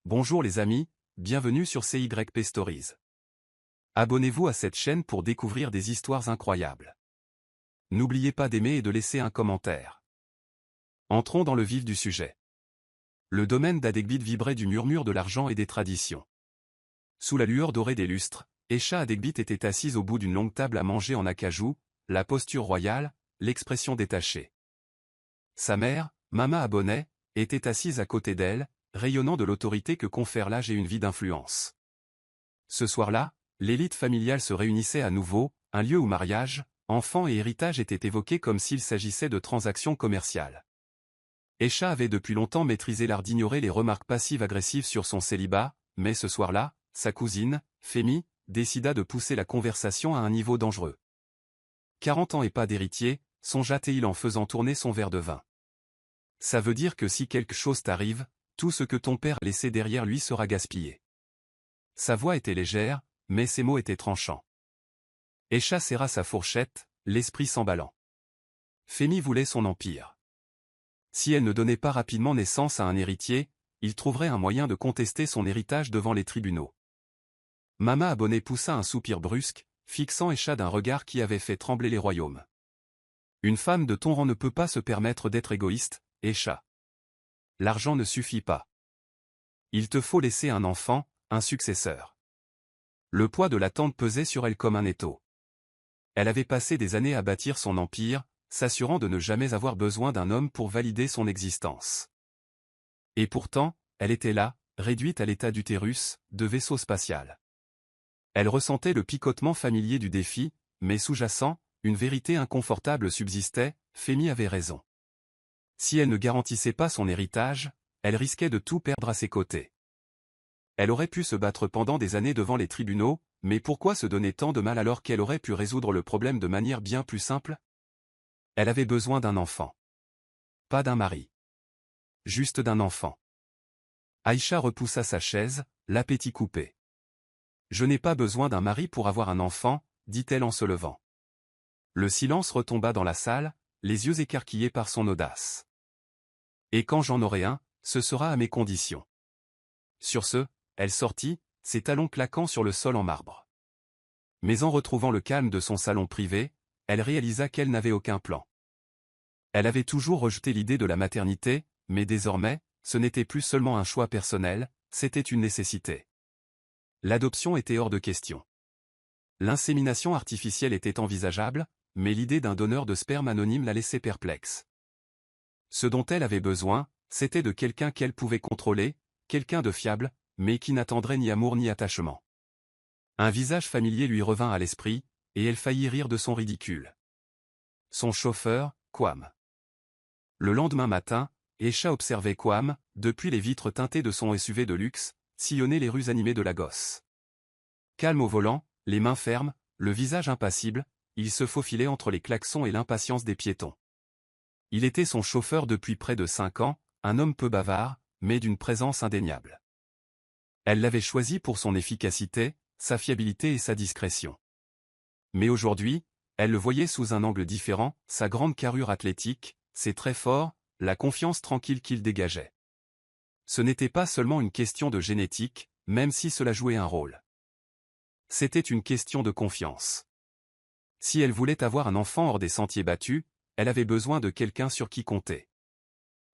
Bonjour les amis, bienvenue sur CYP Stories. Abonnez-vous à cette chaîne pour découvrir des histoires incroyables. N'oubliez pas d'aimer et de laisser un commentaire. Entrons dans le vif du sujet. Le domaine d'Adegbit vibrait du murmure de l'argent et des traditions. Sous la lueur dorée des lustres, Esha Adegbit était assise au bout d'une longue table à manger en acajou, la posture royale, l'expression détachée. Sa mère, Mama Abonnet, était assise à côté d'elle, rayonnant de l'autorité que confère l'âge et une vie d'influence. Ce soir-là, l'élite familiale se réunissait à nouveau, un lieu où mariage, enfants et héritage étaient évoqués comme s'il s'agissait de transactions commerciales. Esha avait depuis longtemps maîtrisé l'art d'ignorer les remarques passives-agressives sur son célibat, mais ce soir-là, sa cousine, Femi, décida de pousser la conversation à un niveau dangereux. 40 ans et pas d'héritier, songea-t-il en faisant tourner son verre de vin. Ça veut dire que si quelque chose t'arrive, tout ce que ton père a laissé derrière lui sera gaspillé. Sa voix était légère, mais ses mots étaient tranchants. Esha serra sa fourchette, l'esprit s'emballant. Femi voulait son empire. Si elle ne donnait pas rapidement naissance à un héritier, il trouverait un moyen de contester son héritage devant les tribunaux. Mama Abonnet poussa un soupir brusque, fixant Esha d'un regard qui avait fait trembler les royaumes. Une femme de ton rang ne peut pas se permettre d'être égoïste, Esha. L'argent ne suffit pas. Il te faut laisser un enfant, un successeur. Le poids de l'attente pesait sur elle comme un étau. Elle avait passé des années à bâtir son empire, s'assurant de ne jamais avoir besoin d'un homme pour valider son existence. Et pourtant, elle était là, réduite à l'état d'utérus, de vaisseau spatial. Elle ressentait le picotement familier du défi, mais sous-jacent, une vérité inconfortable subsistait, Femi avait raison. Si elle ne garantissait pas son héritage, elle risquait de tout perdre à ses côtés. Elle aurait pu se battre pendant des années devant les tribunaux, mais pourquoi se donner tant de mal alors qu'elle aurait pu résoudre le problème de manière bien plus simple? Elle avait besoin d'un enfant. Pas d'un mari. Juste d'un enfant. Aïcha repoussa sa chaise, l'appétit coupé. Je n'ai pas besoin d'un mari pour avoir un enfant, dit-elle en se levant. Le silence retomba dans la salle, les yeux écarquillés par son audace. Et quand j'en aurai un, ce sera à mes conditions. Sur ce, elle sortit, ses talons claquant sur le sol en marbre. Mais en retrouvant le calme de son salon privé, elle réalisa qu'elle n'avait aucun plan. Elle avait toujours rejeté l'idée de la maternité, mais désormais, ce n'était plus seulement un choix personnel, c'était une nécessité. L'adoption était hors de question. L'insémination artificielle était envisageable, mais l'idée d'un donneur de sperme anonyme la laissait perplexe. Ce dont elle avait besoin, c'était de quelqu'un qu'elle pouvait contrôler, quelqu'un de fiable, mais qui n'attendrait ni amour ni attachement. Un visage familier lui revint à l'esprit, et elle faillit rire de son ridicule. Son chauffeur, Kwame. Le lendemain matin, Esha observait Kwame, depuis les vitres teintées de son SUV de luxe, sillonner les rues animées de Lagos. Calme au volant, les mains fermes, le visage impassible, il se faufilait entre les klaxons et l'impatience des piétons. Il était son chauffeur depuis près de 5 ans, un homme peu bavard, mais d'une présence indéniable. Elle l'avait choisi pour son efficacité, sa fiabilité et sa discrétion. Mais aujourd'hui, elle le voyait sous un angle différent, sa grande carrure athlétique, ses traits forts, la confiance tranquille qu'il dégageait. Ce n'était pas seulement une question de génétique, même si cela jouait un rôle. C'était une question de confiance. Si elle voulait avoir un enfant hors des sentiers battus, elle avait besoin de quelqu'un sur qui compter.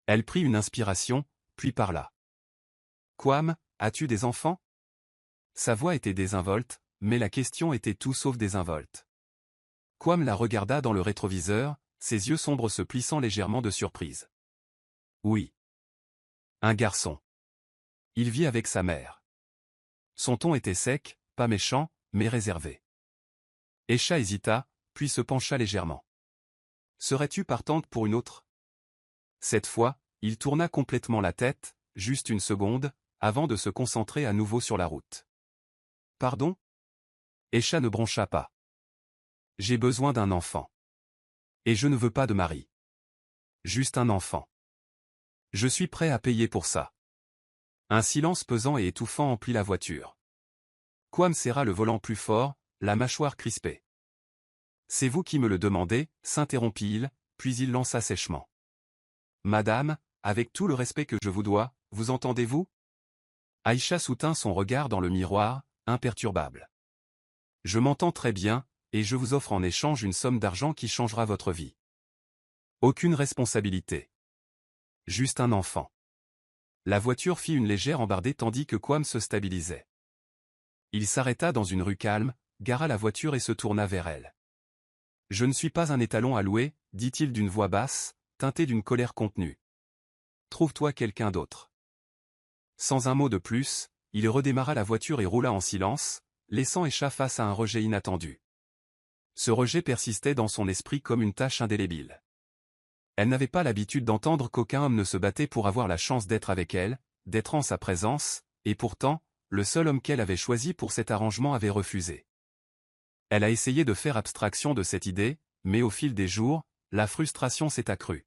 Elle prit une inspiration, puis parla. « Kwame, as-tu des enfants ?» Sa voix était désinvolte, mais la question était tout sauf désinvolte. Kwame la regarda dans le rétroviseur, ses yeux sombres se plissant légèrement de surprise. Oui. Un garçon. Il vit avec sa mère. Son ton était sec, pas méchant, mais réservé. Esha hésita, puis se pencha légèrement. Serais-tu partante pour une autre? Cette fois, il tourna complètement la tête, juste une seconde, avant de se concentrer à nouveau sur la route. Pardon? Esha ne broncha pas. J'ai besoin d'un enfant. Et je ne veux pas de mari. Juste un enfant. Je suis prêt à payer pour ça. Un silence pesant et étouffant emplit la voiture. Kwame serra le volant plus fort, la mâchoire crispée. C'est vous qui me le demandez, s'interrompit-il, puis il lança sèchement. Madame, avec tout le respect que je vous dois, vous entendez-vous? Aïcha soutint son regard dans le miroir, imperturbable. Je m'entends très bien, et je vous offre en échange une somme d'argent qui changera votre vie. Aucune responsabilité. Juste un enfant. La voiture fit une légère embardée tandis que Kwam se stabilisait. Il s'arrêta dans une rue calme, gara la voiture et se tourna vers elle. Je ne suis pas un étalon à louer, dit-il d'une voix basse, teintée d'une colère contenue. Trouve-toi quelqu'un d'autre. Sans un mot de plus, il redémarra la voiture et roula en silence, laissant Aïcha face à un rejet inattendu. Ce rejet persistait dans son esprit comme une tache indélébile. Elle n'avait pas l'habitude d'entendre qu'aucun homme ne se battait pour avoir la chance d'être avec elle, d'être en sa présence, et pourtant, le seul homme qu'elle avait choisi pour cet arrangement avait refusé. Elle a essayé de faire abstraction de cette idée, mais au fil des jours, la frustration s'est accrue.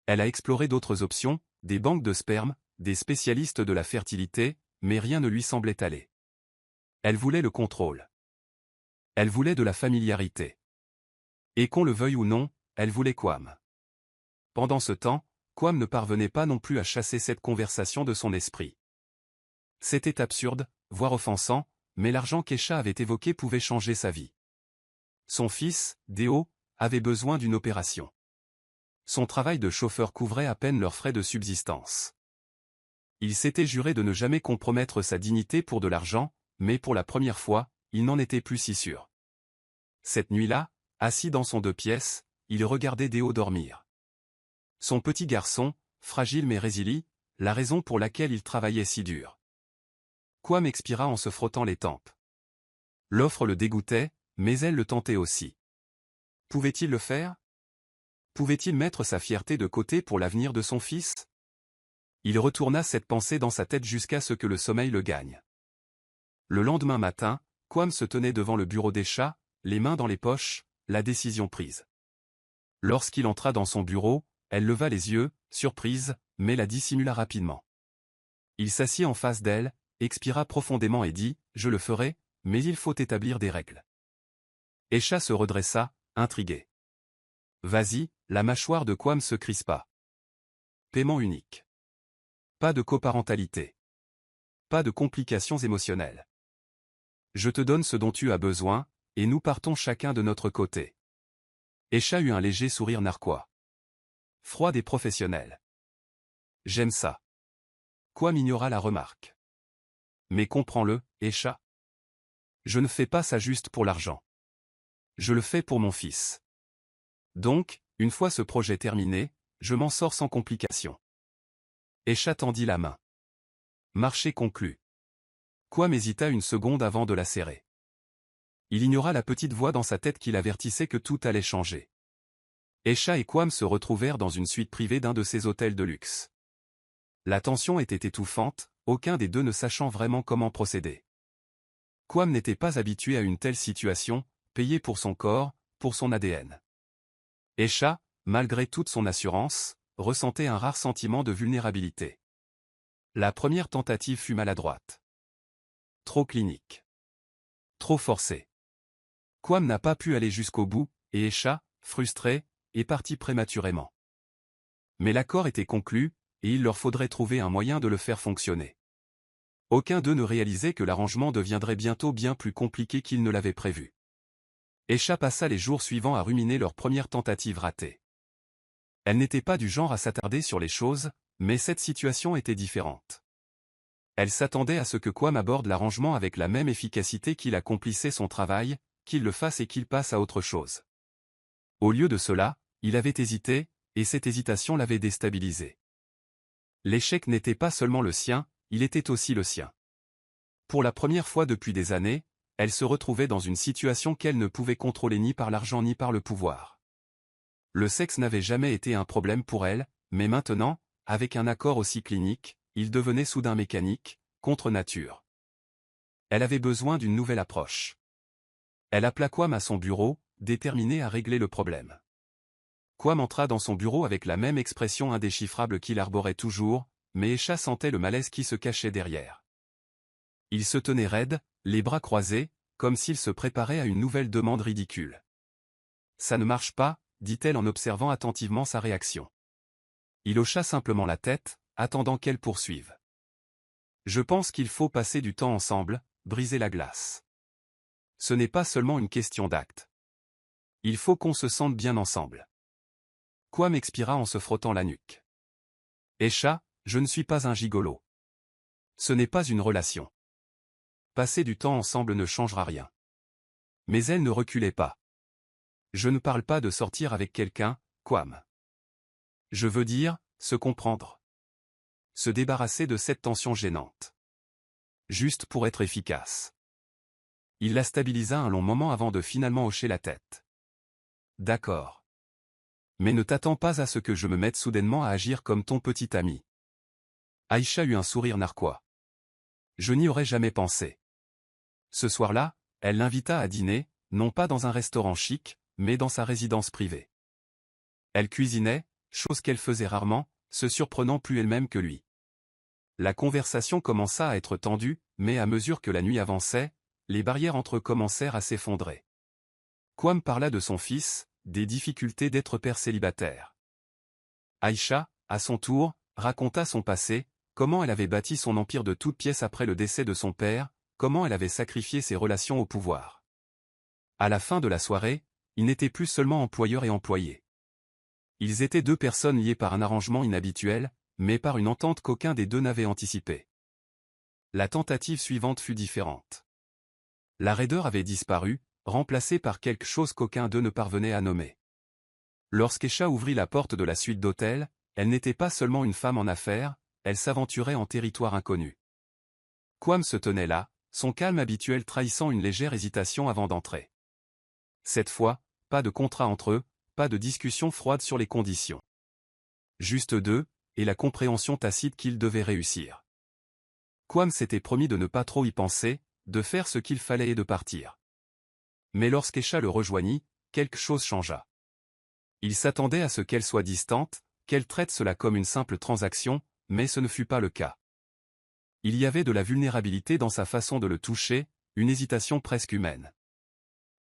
Elle a exploré d'autres options, des banques de sperme, des spécialistes de la fertilité, mais rien ne lui semblait aller. Elle voulait le contrôle. Elle voulait de la familiarité. Et qu'on le veuille ou non, elle voulait Kwam. Pendant ce temps, Kwam ne parvenait pas non plus à chasser cette conversation de son esprit. C'était absurde, voire offensant, mais l'argent qu'Aïcha avait évoqué pouvait changer sa vie. Son fils, Déo, avait besoin d'une opération. Son travail de chauffeur couvrait à peine leurs frais de subsistance. Il s'était juré de ne jamais compromettre sa dignité pour de l'argent, mais pour la première fois, il n'en était plus si sûr. Cette nuit-là, assis dans son 2 pièces, il regardait Déo dormir. Son petit garçon, fragile mais résilient, la raison pour laquelle il travaillait si dur. Kwam expira en se frottant les tempes. L'offre le dégoûtait, mais elle le tentait aussi. Pouvait-il le faire? Pouvait-il mettre sa fierté de côté pour l'avenir de son fils? Il retourna cette pensée dans sa tête jusqu'à ce que le sommeil le gagne. Le lendemain matin, Kwam se tenait devant le bureau d'Aïcha, les mains dans les poches, la décision prise. Lorsqu'il entra dans son bureau, elle leva les yeux, surprise, mais la dissimula rapidement. Il s'assit en face d'elle, expira profondément et dit « Je le ferai, mais il faut établir des règles. » Aïcha se redressa, intriguée. « Vas-y », la mâchoire de Kwam se crispa. Paiement unique. Pas de coparentalité. Pas de complications émotionnelles. Je te donne ce dont tu as besoin, et nous partons chacun de notre côté. Aïcha eut un léger sourire narquois. Froide et professionnel. J'aime ça. Kwam ignora la remarque. Mais comprends-le, Aïcha. Je ne fais pas ça juste pour l'argent. Je le fais pour mon fils. Donc, une fois ce projet terminé, je m'en sors sans complication. Aïcha tendit la main. Marché conclu. Kwam hésita une seconde avant de la serrer. Il ignora la petite voix dans sa tête qui l'avertissait que tout allait changer. Aïcha et Kwam se retrouvèrent dans une suite privée d'un de ces hôtels de luxe. La tension était étouffante, aucun des deux ne sachant vraiment comment procéder. Kwam n'était pas habitué à une telle situation, payé pour son corps, pour son ADN. Aïcha, malgré toute son assurance, ressentait un rare sentiment de vulnérabilité. La première tentative fut maladroite. Trop clinique. Trop forcée. Kwam n'a pas pu aller jusqu'au bout, et Aïcha, frustrée, est partie prématurément. Mais l'accord était conclu, et il leur faudrait trouver un moyen de le faire fonctionner. Aucun d'eux ne réalisait que l'arrangement deviendrait bientôt bien plus compliqué qu'il ne l'avait prévu. Aïcha passa les jours suivants à ruminer leur première tentative ratée. Elle n'était pas du genre à s'attarder sur les choses, mais cette situation était différente. Elle s'attendait à ce que Kwam aborde l'arrangement avec la même efficacité qu'il accomplissait son travail, qu'il le fasse et qu'il passe à autre chose. Au lieu de cela, il avait hésité, et cette hésitation l'avait déstabilisé. L'échec n'était pas seulement le sien, il était aussi le sien. Pour la première fois depuis des années, elle se retrouvait dans une situation qu'elle ne pouvait contrôler ni par l'argent ni par le pouvoir. Le sexe n'avait jamais été un problème pour elle, mais maintenant, avec un accord aussi clinique, il devenait soudain mécanique, contre nature. Elle avait besoin d'une nouvelle approche. Elle appela Kwam à son bureau, déterminée à régler le problème. Kwam entra dans son bureau avec la même expression indéchiffrable qu'il arborait toujours, mais Aïcha sentait le malaise qui se cachait derrière. Il se tenait raide, les bras croisés, comme s'il se préparait à une nouvelle demande ridicule. « Ça ne marche pas », dit-elle en observant attentivement sa réaction. Il hocha simplement la tête, attendant qu'elle poursuive. Je pense qu'il faut passer du temps ensemble, briser la glace. Ce n'est pas seulement une question d'acte. Il faut qu'on se sente bien ensemble. Quam expira en se frottant la nuque. Aisha, je ne suis pas un gigolo. Ce n'est pas une relation. Passer du temps ensemble ne changera rien. Mais elle ne reculait pas. Je ne parle pas de sortir avec quelqu'un, Quam. Je veux dire, se comprendre. Se débarrasser de cette tension gênante. Juste pour être efficace. Il la stabilisa un long moment avant de finalement hocher la tête. D'accord. Mais ne t'attends pas à ce que je me mette soudainement à agir comme ton petit ami. Aïcha eut un sourire narquois. Je n'y aurais jamais pensé. Ce soir-là, elle l'invita à dîner, non pas dans un restaurant chic, mais dans sa résidence privée. Elle cuisinait, chose qu'elle faisait rarement, se surprenant plus elle-même que lui. La conversation commença à être tendue, mais à mesure que la nuit avançait, les barrières entre eux commencèrent à s'effondrer. Quam parla de son fils, des difficultés d'être père célibataire. Aïcha, à son tour, raconta son passé, comment elle avait bâti son empire de toutes pièces après le décès de son père, comment elle avait sacrifié ses relations au pouvoir. À la fin de la soirée, ils n'étaient plus seulement employeur et employé. Ils étaient deux personnes liées par un arrangement inhabituel, mais par une entente qu'aucun des deux n'avait anticipée. La tentative suivante fut différente. La raideur avait disparu, remplacée par quelque chose qu'aucun d'eux ne parvenait à nommer. Lorsqu'Aisha ouvrit la porte de la suite d'hôtel, elle n'était pas seulement une femme en affaires, elle s'aventurait en territoire inconnu. Quam se tenait là, son calme habituel trahissant une légère hésitation avant d'entrer. Cette fois, pas de contrat entre eux, pas de discussion froide sur les conditions. Juste deux, et la compréhension tacite qu'ils devaient réussir. Quam s'était promis de ne pas trop y penser, de faire ce qu'il fallait et de partir. Mais lorsqu'Aisha le rejoignit, quelque chose changea. Il s'attendait à ce qu'elle soit distante, qu'elle traite cela comme une simple transaction, mais ce ne fut pas le cas. Il y avait de la vulnérabilité dans sa façon de le toucher, une hésitation presque humaine.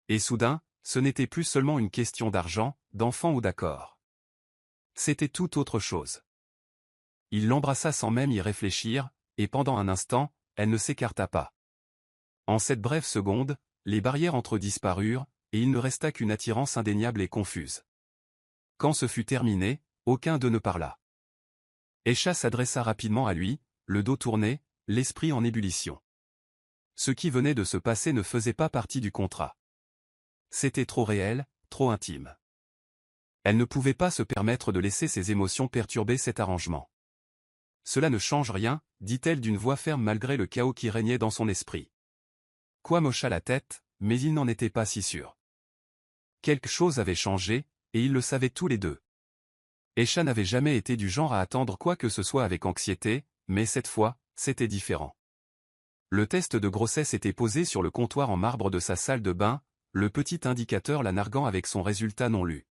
Et soudain, ce n'était plus seulement une question d'argent, d'enfant ou d'accord. C'était tout autre chose. Il l'embrassa sans même y réfléchir, et pendant un instant, elle ne s'écarta pas. En cette brève seconde, les barrières entre eux disparurent, et il ne resta qu'une attirance indéniable et confuse. Quand ce fut terminé, aucun d'eux ne parla. Aisha s'adressa rapidement à lui, le dos tourné, l'esprit en ébullition. Ce qui venait de se passer ne faisait pas partie du contrat. C'était trop réel, trop intime. Elle ne pouvait pas se permettre de laisser ses émotions perturber cet arrangement. Cela ne change rien, dit-elle d'une voix ferme malgré le chaos qui régnait dans son esprit. Quam hocha la tête, mais il n'en était pas si sûr. Quelque chose avait changé, et ils le savaient tous les deux. Aisha n'avait jamais été du genre à attendre quoi que ce soit avec anxiété, mais cette fois, c'était différent. Le test de grossesse était posé sur le comptoir en marbre de sa salle de bain, le petit indicateur la narguant avec son résultat non lu.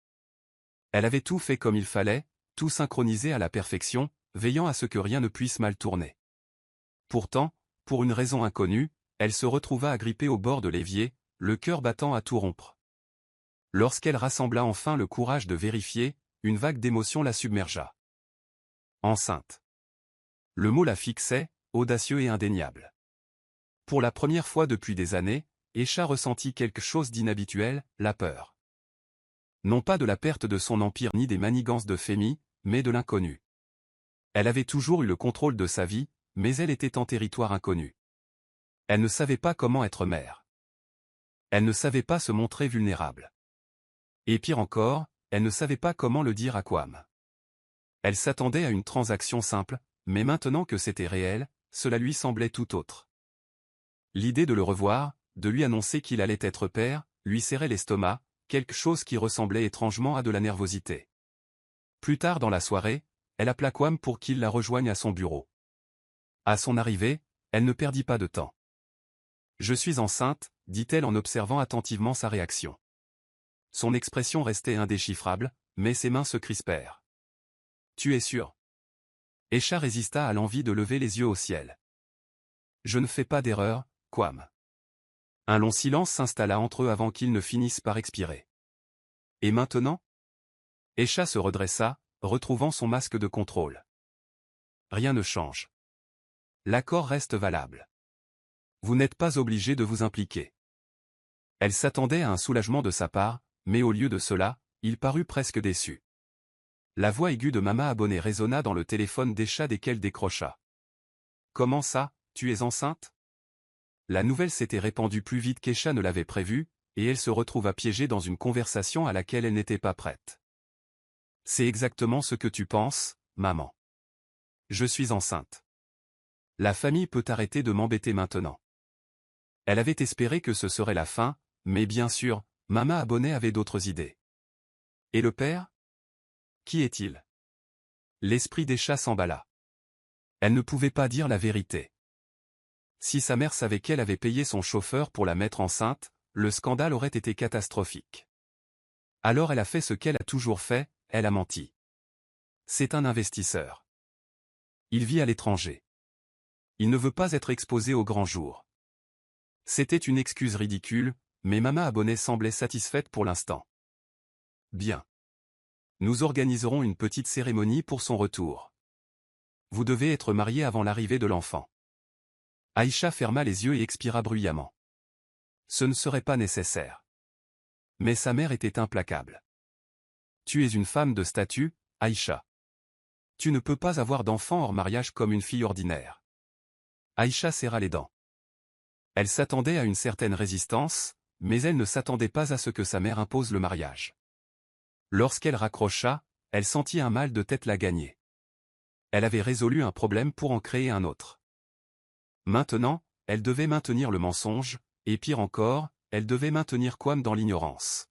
Elle avait tout fait comme il fallait, tout synchronisé à la perfection, veillant à ce que rien ne puisse mal tourner. Pourtant, pour une raison inconnue, elle se retrouva agrippée au bord de l'évier, le cœur battant à tout rompre. Lorsqu'elle rassembla enfin le courage de vérifier, une vague d'émotion la submergea. Enceinte. Le mot la fixait, audacieux et indéniable. Pour la première fois depuis des années, Aisha ressentit quelque chose d'inhabituel, la peur. Non pas de la perte de son empire ni des manigances de Femi, mais de l'inconnu. Elle avait toujours eu le contrôle de sa vie, mais elle était en territoire inconnu. Elle ne savait pas comment être mère. Elle ne savait pas se montrer vulnérable. Et pire encore, elle ne savait pas comment le dire à Quam. Elle s'attendait à une transaction simple, mais maintenant que c'était réel, cela lui semblait tout autre. L'idée de le revoir, de lui annoncer qu'il allait être père, lui serrait l'estomac, quelque chose qui ressemblait étrangement à de la nervosité. Plus tard dans la soirée, elle appela Quam pour qu'il la rejoigne à son bureau. À son arrivée, elle ne perdit pas de temps. « Je suis enceinte », dit-elle en observant attentivement sa réaction. Son expression restait indéchiffrable, mais ses mains se crispèrent. « Tu es sûr ?» Aisha résista à l'envie de lever les yeux au ciel. « Je ne fais pas d'erreur, Quam. » Un long silence s'installa entre eux avant qu'ils ne finissent par expirer. « Et maintenant ?» Aisha se redressa, retrouvant son masque de contrôle. « Rien ne change. l'accord reste valable. Vous n'êtes pas obligé de vous impliquer. Elle s'attendait à un soulagement de sa part, mais au lieu de cela, il parut presque déçu. La voix aiguë de Mama Abonné résonna dans le téléphone d'Aisha dès qu'elle décrocha. « Comment ça, tu es enceinte ?» La nouvelle s'était répandue plus vite qu'Aisha ne l'avait prévu, et elle se retrouva piégée dans une conversation à laquelle elle n'était pas prête. « C'est exactement ce que tu penses, maman. Je suis enceinte. La famille peut arrêter de m'embêter maintenant. » Elle avait espéré que ce serait la fin, mais bien sûr, Mama Abonné avait d'autres idées. « Et le père ? Qui est-il » L'esprit d'Aisha s'emballa. Elle ne pouvait pas dire la vérité. Si sa mère savait qu'elle avait payé son chauffeur pour la mettre enceinte, le scandale aurait été catastrophique. Alors elle a fait ce qu'elle a toujours fait, elle a menti. C'est un investisseur. Il vit à l'étranger. Il ne veut pas être exposé au grand jour. C'était une excuse ridicule, mais Mama Abonné semblait satisfaite pour l'instant. Bien. Nous organiserons une petite cérémonie pour son retour. Vous devez être mariés avant l'arrivée de l'enfant. Aïcha ferma les yeux et expira bruyamment. Ce ne serait pas nécessaire. Mais sa mère était implacable. Tu es une femme de statut, Aïcha. Tu ne peux pas avoir d'enfant hors mariage comme une fille ordinaire. Aïcha serra les dents. Elle s'attendait à une certaine résistance, mais elle ne s'attendait pas à ce que sa mère impose le mariage. Lorsqu'elle raccrocha, elle sentit un mal de tête la gagner. Elle avait résolu un problème pour en créer un autre. Maintenant, elle devait maintenir le mensonge, et pire encore, elle devait maintenir Kwame dans l'ignorance.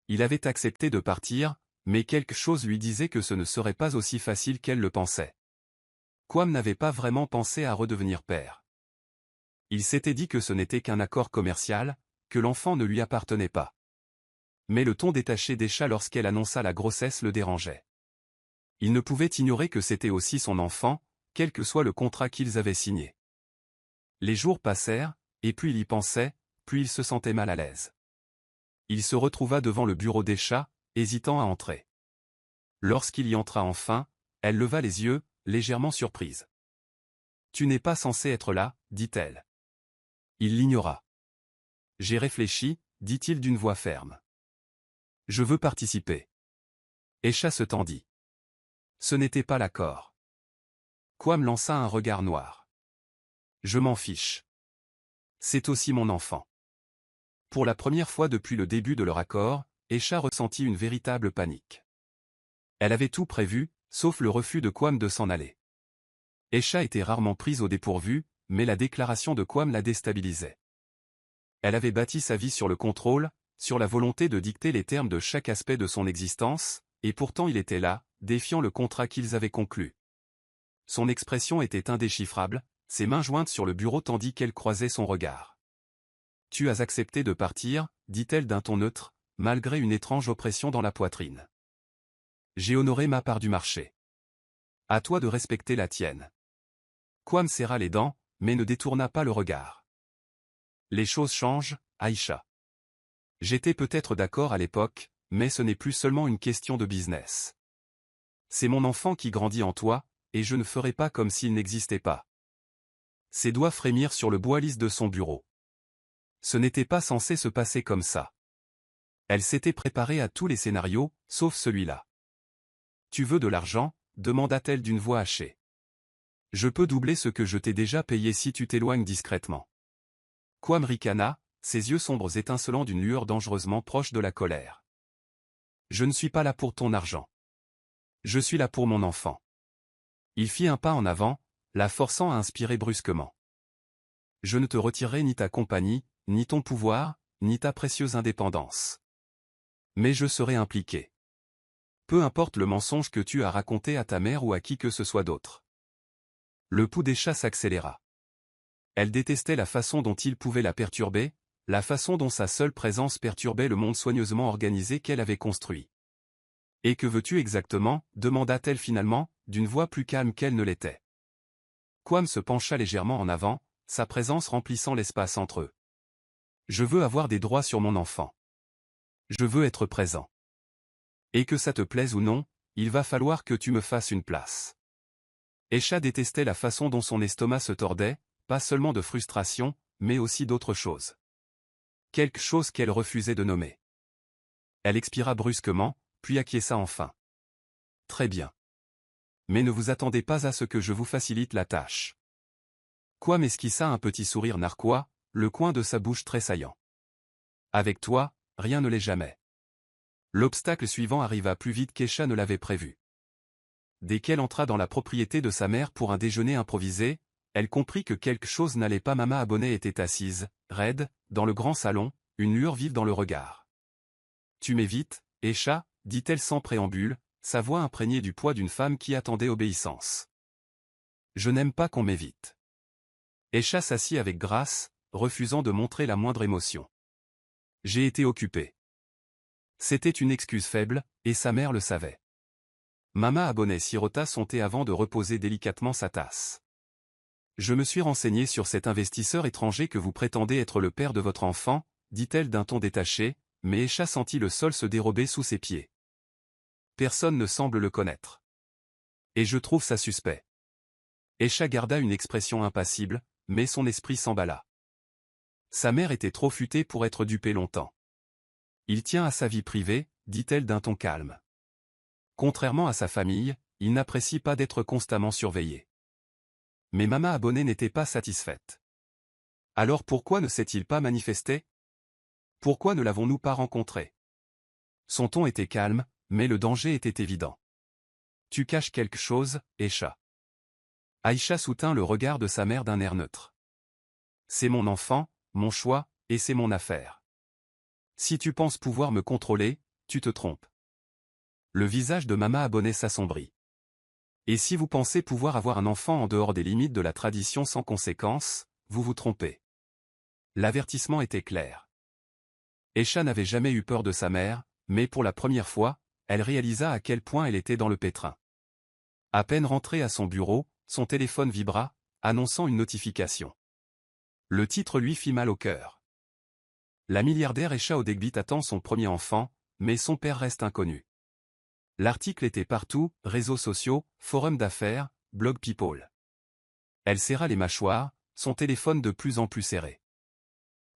Il avait accepté de partir, mais quelque chose lui disait que ce ne serait pas aussi facile qu'elle le pensait. Kwame n'avait pas vraiment pensé à redevenir père. Il s'était dit que ce n'était qu'un accord commercial, que l'enfant ne lui appartenait pas. Mais le ton détaché d'Aïcha lorsqu'elle annonça la grossesse le dérangeait. Il ne pouvait ignorer que c'était aussi son enfant, quel que soit le contrat qu'ils avaient signé. Les jours passèrent, et plus il y pensait, plus il se sentait mal à l'aise. Il se retrouva devant le bureau d'Aïcha, hésitant à entrer. Lorsqu'il y entra enfin, elle leva les yeux, légèrement surprise. « Tu n'es pas censé être là, dit-elle. » Il l'ignora. « J'ai réfléchi, dit-il d'une voix ferme. Je veux participer. » Aïcha se tendit. Ce n'était pas l'accord. Kwame lança un regard noir. « Je m'en fiche. C'est aussi mon enfant. » Pour la première fois depuis le début de leur accord, Aïcha ressentit une véritable panique. Elle avait tout prévu, sauf le refus de Kwame de s'en aller. Aïcha était rarement prise au dépourvu, mais la déclaration de Kwame la déstabilisait. Elle avait bâti sa vie sur le contrôle, sur la volonté de dicter les termes de chaque aspect de son existence, et pourtant il était là, défiant le contrat qu'ils avaient conclu. Son expression était indéchiffrable, ses mains jointes sur le bureau tandis qu'elle croisait son regard. « Tu as accepté de partir, dit-elle d'un ton neutre, malgré une étrange oppression dans la poitrine. J'ai honoré ma part du marché. À toi de respecter la tienne. » Kwame serra les dents, mais ne détourna pas le regard. Les choses changent, Aïcha. J'étais peut-être d'accord à l'époque, mais ce n'est plus seulement une question de business. C'est mon enfant qui grandit en toi, et je ne ferai pas comme s'il n'existait pas. Ses doigts frémirent sur le bois lisse de son bureau. Ce n'était pas censé se passer comme ça. Elle s'était préparée à tous les scénarios, sauf celui-là. « Tu veux de l'argent ?» demanda-t-elle d'une voix hachée. « Je peux doubler ce que je t'ai déjà payé si tu t'éloignes discrètement. » Kwame ricana, ses yeux sombres étincelant d'une lueur dangereusement proche de la colère. « Je ne suis pas là pour ton argent. Je suis là pour mon enfant. » Il fit un pas en avant, la forçant à inspirer brusquement. « Je ne te retirerai ni ta compagnie, ni ton pouvoir, ni ta précieuse indépendance. Mais je serai impliqué. Peu importe le mensonge que tu as raconté à ta mère ou à qui que ce soit d'autre. » Le pouls d'Aïcha s'accéléra. Elle détestait la façon dont il pouvait la perturber, la façon dont sa seule présence perturbait le monde soigneusement organisé qu'elle avait construit. « Et que veux-tu exactement » demanda-t-elle finalement, d'une voix plus calme qu'elle ne l'était. Kwame se pencha légèrement en avant, sa présence remplissant l'espace entre eux. « Je veux avoir des droits sur mon enfant. Je veux être présent. Et que ça te plaise ou non, il va falloir que tu me fasses une place. » Aïcha détestait la façon dont son estomac se tordait, pas seulement de frustration, mais aussi d'autre chose. Quelque chose qu'elle refusait de nommer. Elle expira brusquement, puis acquiesça enfin. Très bien. Mais ne vous attendez pas à ce que je vous facilite la tâche. Quam esquissa un petit sourire narquois, le coin de sa bouche tressaillant. Avec toi, rien ne l'est jamais. L'obstacle suivant arriva plus vite qu'Aïcha ne l'avait prévu. Dès qu'elle entra dans la propriété de sa mère pour un déjeuner improvisé, elle comprit que quelque chose n'allait pas. Mama Abonnet était assise, raide, dans le grand salon, une lueur vive dans le regard. « Tu m'évites, Aïcha » dit-elle sans préambule, sa voix imprégnée du poids d'une femme qui attendait obéissance. « Je n'aime pas qu'on m'évite. » Aïcha s'assit avec grâce, refusant de montrer la moindre émotion. « J'ai été occupée. » C'était une excuse faible, et sa mère le savait. Mama Abonnet sirota son thé avant de reposer délicatement sa tasse. « Je me suis renseignée sur cet investisseur étranger que vous prétendez être le père de votre enfant, dit-elle d'un ton détaché, mais Aïcha sentit le sol se dérober sous ses pieds. Personne ne semble le connaître. Et je trouve ça suspect. Aïcha garda une expression impassible, mais son esprit s'emballa. Sa mère était trop futée pour être dupée longtemps. Il tient à sa vie privée, dit-elle d'un ton calme. Contrairement à sa famille, il n'apprécie pas d'être constamment surveillé. Mais Mama Abonnet n'était pas satisfaite. Alors pourquoi ne s'est-il pas manifesté? Pourquoi ne l'avons-nous pas rencontré? Son ton était calme, mais le danger était évident. Tu caches quelque chose, Aïcha. Aïcha soutint le regard de sa mère d'un air neutre. C'est mon enfant, mon choix, et c'est mon affaire. Si tu penses pouvoir me contrôler, tu te trompes. Le visage de Mama Abonnet s'assombrit. Et si vous pensez pouvoir avoir un enfant en dehors des limites de la tradition sans conséquence, vous vous trompez. L'avertissement était clair. Aïcha n'avait jamais eu peur de sa mère, mais pour la première fois, elle réalisa à quel point elle était dans le pétrin. À peine rentrée à son bureau, son téléphone vibra, annonçant une notification. Le titre lui fit mal au cœur. La milliardaire Aïcha Odegbit attend son premier enfant, mais son père reste inconnu. L'article était partout, réseaux sociaux, forums d'affaires, blog People. Elle serra les mâchoires, son téléphone de plus en plus serré.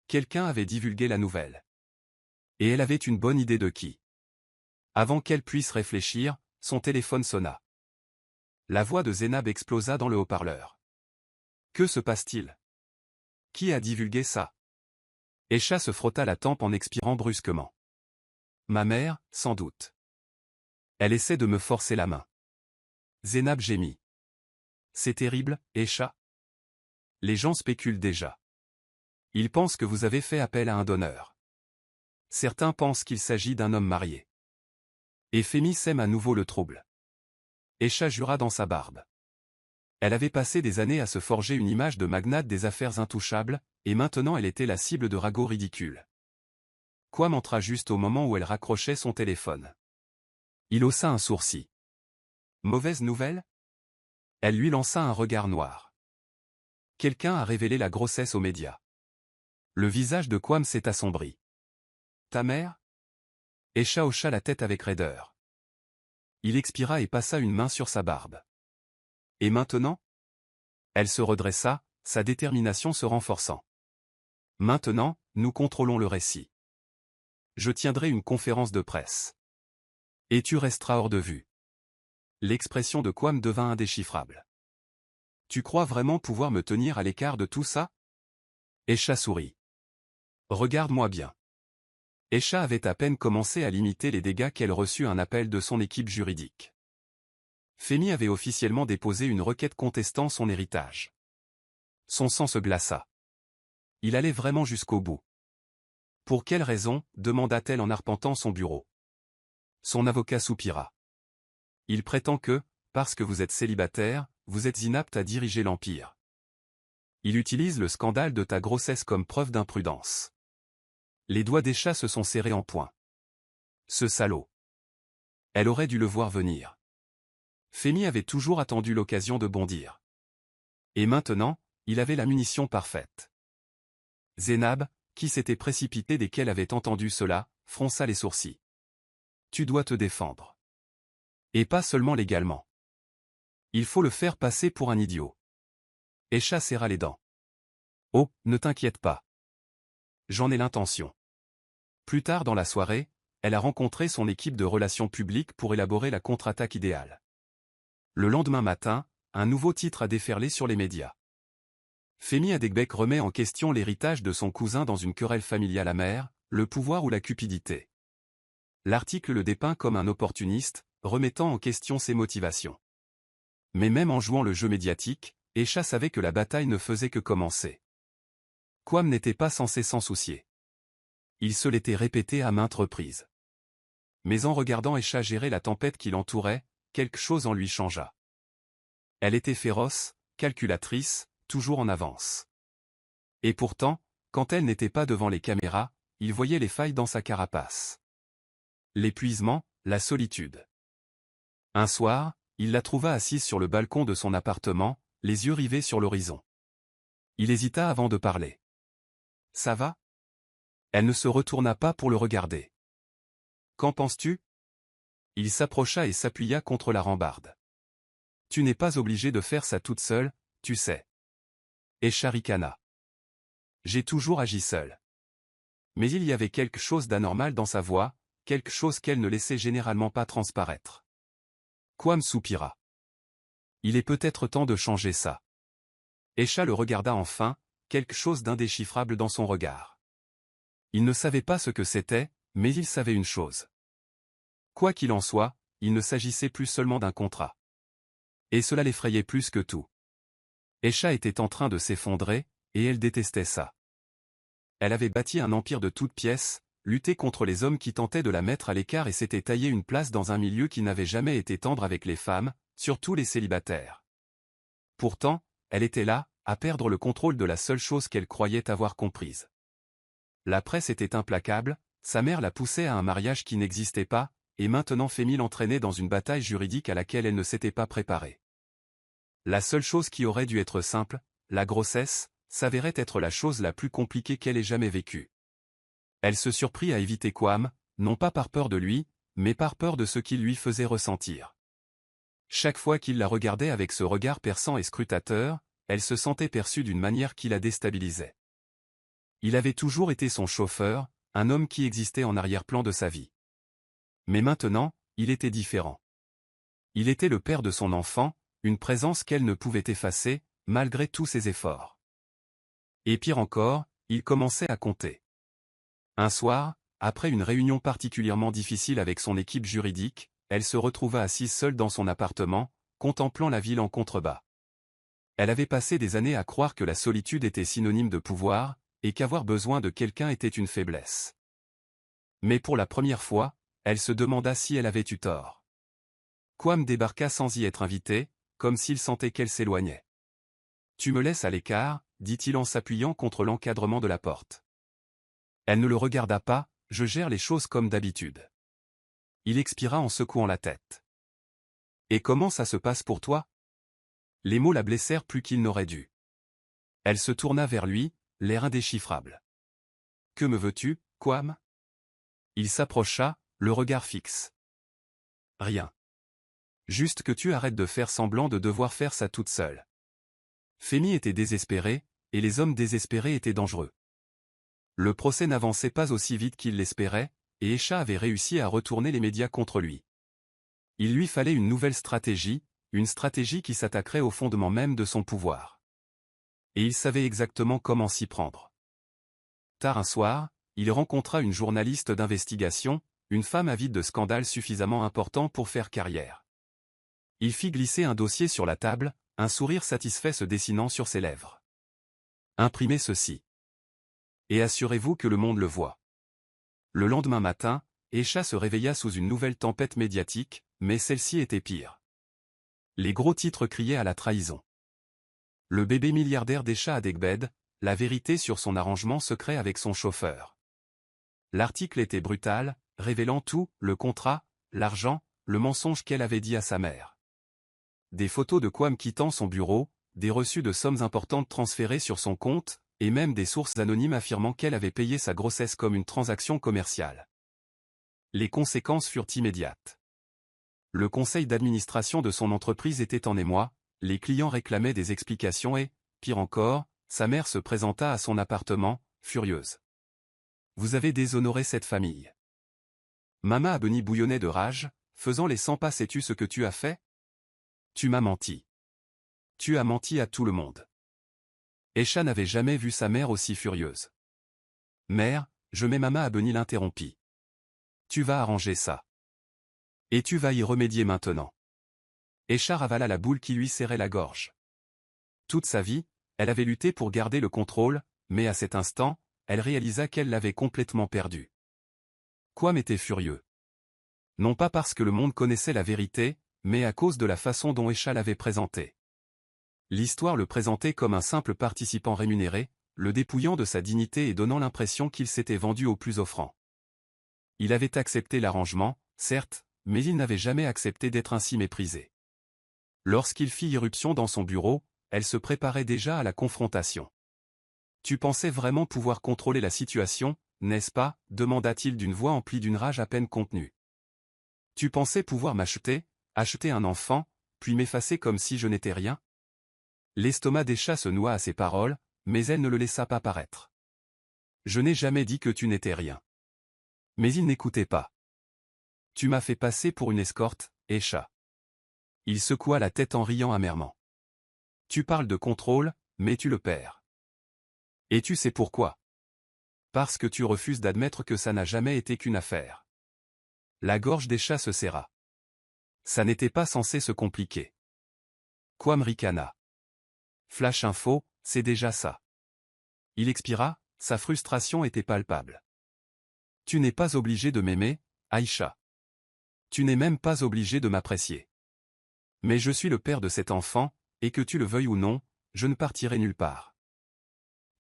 Quelqu'un avait divulgué la nouvelle. Et elle avait une bonne idée de qui. Avant qu'elle puisse réfléchir, son téléphone sonna. La voix de Zénab explosa dans le haut-parleur. Que se passe-t-il? Qui a divulgué ça? Aïcha se frotta la tempe en expirant brusquement. Ma mère, sans doute. Elle essaie de me forcer la main. Zénab gémit. C'est terrible, Aïcha. Les gens spéculent déjà. Ils pensent que vous avez fait appel à un donneur. Certains pensent qu'il s'agit d'un homme marié. Et Fémi sème à nouveau le trouble. Aïcha jura dans sa barbe. Elle avait passé des années à se forger une image de magnate des affaires intouchables, et maintenant elle était la cible de ragots ridicules. Quam entra juste au moment où elle raccrochait son téléphone. Il haussa un sourcil. Mauvaise nouvelle? Elle lui lança un regard noir. Quelqu'un a révélé la grossesse aux médias. Le visage de Quam s'est assombri. Ta mère? Aïcha hocha la tête avec raideur. Il expira et passa une main sur sa barbe. Et maintenant? Elle se redressa, sa détermination se renforçant. Maintenant, nous contrôlons le récit. Je tiendrai une conférence de presse. Et tu resteras hors de vue. L'expression de Quam devint indéchiffrable. Tu crois vraiment pouvoir me tenir à l'écart de tout ça? Aïcha sourit. Regarde-moi bien. Aïcha avait à peine commencé à limiter les dégâts qu'elle reçut un appel de son équipe juridique. Fémi avait officiellement déposé une requête contestant son héritage. Son sang se glaça. Il allait vraiment jusqu'au bout. Pour quelle raison? Demanda-t-elle en arpentant son bureau. Son avocat soupira. Il prétend que, parce que vous êtes célibataire, vous êtes inapte à diriger l'Empire. Il utilise le scandale de ta grossesse comme preuve d'imprudence. Les doigts d'Aïcha se sont serrés en poing. Ce salaud. Elle aurait dû le voir venir. Fémi avait toujours attendu l'occasion de bondir. Et maintenant, il avait la munition parfaite. Zénab, qui s'était précipitée dès qu'elle avait entendu cela, fronça les sourcils. Tu dois te défendre. Et pas seulement légalement. Il faut le faire passer pour un idiot. Aisha serra les dents. Oh, ne t'inquiète pas. J'en ai l'intention. Plus tard dans la soirée, elle a rencontré son équipe de relations publiques pour élaborer la contre-attaque idéale. Le lendemain matin, un nouveau titre a déferlé sur les médias. Femi Adegbek remet en question l'héritage de son cousin dans une querelle familiale amère, le pouvoir ou la cupidité. L'article le dépeint comme un opportuniste, remettant en question ses motivations. Mais même en jouant le jeu médiatique, Aisha savait que la bataille ne faisait que commencer. Kwame n'était pas censé s'en soucier. Il se l'était répété à maintes reprises. Mais en regardant Aisha gérer la tempête qui l'entourait, quelque chose en lui changea. Elle était féroce, calculatrice, toujours en avance. Et pourtant, quand elle n'était pas devant les caméras, il voyait les failles dans sa carapace. L'épuisement, la solitude. Un soir, il la trouva assise sur le balcon de son appartement, les yeux rivés sur l'horizon. Il hésita avant de parler. « Ça va ?» Elle ne se retourna pas pour le regarder. « Qu'en penses-tu ?» Il s'approcha et s'appuya contre la rambarde. « Tu n'es pas obligée de faire ça toute seule, tu sais. » Aisha ricana. « J'ai toujours agi seule. » Mais il y avait quelque chose d'anormal dans sa voix, quelque chose qu'elle ne laissait généralement pas transparaître. Kwame soupira. « Il est peut-être temps de changer ça. » Aisha le regarda enfin, quelque chose d'indéchiffrable dans son regard. Il ne savait pas ce que c'était, mais il savait une chose. Quoi qu'il en soit, il ne s'agissait plus seulement d'un contrat. Et cela l'effrayait plus que tout. Aisha était en train de s'effondrer, et elle détestait ça. Elle avait bâti un empire de toutes pièces, lutté contre les hommes qui tentaient de la mettre à l'écart et s'était taillé une place dans un milieu qui n'avait jamais été tendre avec les femmes, surtout les célibataires. Pourtant, elle était là, à perdre le contrôle de la seule chose qu'elle croyait avoir comprise. La presse était implacable, sa mère la poussait à un mariage qui n'existait pas, et maintenant Femi l'entraînait dans une bataille juridique à laquelle elle ne s'était pas préparée. La seule chose qui aurait dû être simple, la grossesse, s'avérait être la chose la plus compliquée qu'elle ait jamais vécue. Elle se surprit à éviter Kwame, non pas par peur de lui, mais par peur de ce qu'il lui faisait ressentir. Chaque fois qu'il la regardait avec ce regard perçant et scrutateur, elle se sentait perçue d'une manière qui la déstabilisait. Il avait toujours été son chauffeur, un homme qui existait en arrière-plan de sa vie. Mais maintenant, il était différent. Il était le père de son enfant, une présence qu'elle ne pouvait effacer, malgré tous ses efforts. Et pire encore, il commençait à compter. Un soir, après une réunion particulièrement difficile avec son équipe juridique, elle se retrouva assise seule dans son appartement, contemplant la ville en contrebas. Elle avait passé des années à croire que la solitude était synonyme de pouvoir, et qu'avoir besoin de quelqu'un était une faiblesse. Mais pour la première fois, elle se demanda si elle avait eu tort. Kwame débarqua sans y être invité, comme s'il sentait qu'elle s'éloignait. « Tu me laisses à l'écart » dit-il en s'appuyant contre l'encadrement de la porte. Elle ne le regarda pas, « Je gère les choses comme d'habitude. » Il expira en secouant la tête. « Et comment ça se passe pour toi ?» Les mots la blessèrent plus qu'ils n'auraient dû. Elle se tourna vers lui, l'air indéchiffrable. « Que me veux-tu, Kwame ?» Il s'approcha, le regard fixe. « Rien. Juste que tu arrêtes de faire semblant de devoir faire ça toute seule. » Femi était désespéré, et les hommes désespérés étaient dangereux. Le procès n'avançait pas aussi vite qu'il l'espérait, et Aisha avait réussi à retourner les médias contre lui. Il lui fallait une nouvelle stratégie, une stratégie qui s'attaquerait au fondement même de son pouvoir. Et il savait exactement comment s'y prendre. Tard un soir, il rencontra une journaliste d'investigation, une femme avide de scandales suffisamment importants pour faire carrière. Il fit glisser un dossier sur la table, un sourire satisfait se dessinant sur ses lèvres. Imprimez ceci. Et assurez-vous que le monde le voit. Le lendemain matin, Aisha se réveilla sous une nouvelle tempête médiatique, mais celle-ci était pire. Les gros titres criaient à la trahison. Le bébé milliardaire d'Aisha Adegbed, la vérité sur son arrangement secret avec son chauffeur. L'article était brutal, révélant tout, le contrat, l'argent, le mensonge qu'elle avait dit à sa mère. Des photos de Kwame quittant son bureau, des reçus de sommes importantes transférées sur son compte, et même des sources anonymes affirmant qu'elle avait payé sa grossesse comme une transaction commerciale. Les conséquences furent immédiates. Le conseil d'administration de son entreprise était en émoi, les clients réclamaient des explications et, pire encore, sa mère se présenta à son appartement, furieuse. « Vous avez déshonoré cette famille. » Mama Abeni bouillonnait de rage, faisant les 100 pas. Sais-tu ce que tu as fait? Tu m'as menti. Tu as menti à tout le monde. Aisha n'avait jamais vu sa mère aussi furieuse. Mère, Mama Abeni l'interrompit. Tu vas arranger ça. Et tu vas y remédier maintenant. Aisha ravala la boule qui lui serrait la gorge. Toute sa vie, elle avait lutté pour garder le contrôle, mais à cet instant, elle réalisa qu'elle l'avait complètement perdu. Kwame était furieux. Non pas parce que le monde connaissait la vérité, mais à cause de la façon dont Aisha l'avait présenté. L'histoire le présentait comme un simple participant rémunéré, le dépouillant de sa dignité et donnant l'impression qu'il s'était vendu au plus offrant. Il avait accepté l'arrangement, certes, mais il n'avait jamais accepté d'être ainsi méprisé. Lorsqu'il fit irruption dans son bureau, elle se préparait déjà à la confrontation. « Tu pensais vraiment pouvoir contrôler la situation, n'est-ce pas ?» demanda-t-il d'une voix emplie d'une rage à peine contenue. « Tu pensais pouvoir m'acheter, acheter un enfant, puis m'effacer comme si je n'étais rien ?» L'estomac d'Aisha se noua à ces paroles, mais elle ne le laissa pas paraître. « Je n'ai jamais dit que tu n'étais rien. » Mais il n'écoutait pas. « Tu m'as fait passer pour une escorte, Aisha. » Il secoua la tête en riant amèrement. « Tu parles de contrôle, mais tu le perds. Et tu sais pourquoi? Parce que tu refuses d'admettre que ça n'a jamais été qu'une affaire. » La gorge d'Aisha se serra. Ça n'était pas censé se compliquer. Kwame ricana. Flash info, c'est déjà ça. Il expira, sa frustration était palpable. Tu n'es pas obligé de m'aimer, Aisha. Tu n'es même pas obligé de m'apprécier. Mais je suis le père de cet enfant, et que tu le veuilles ou non, je ne partirai nulle part.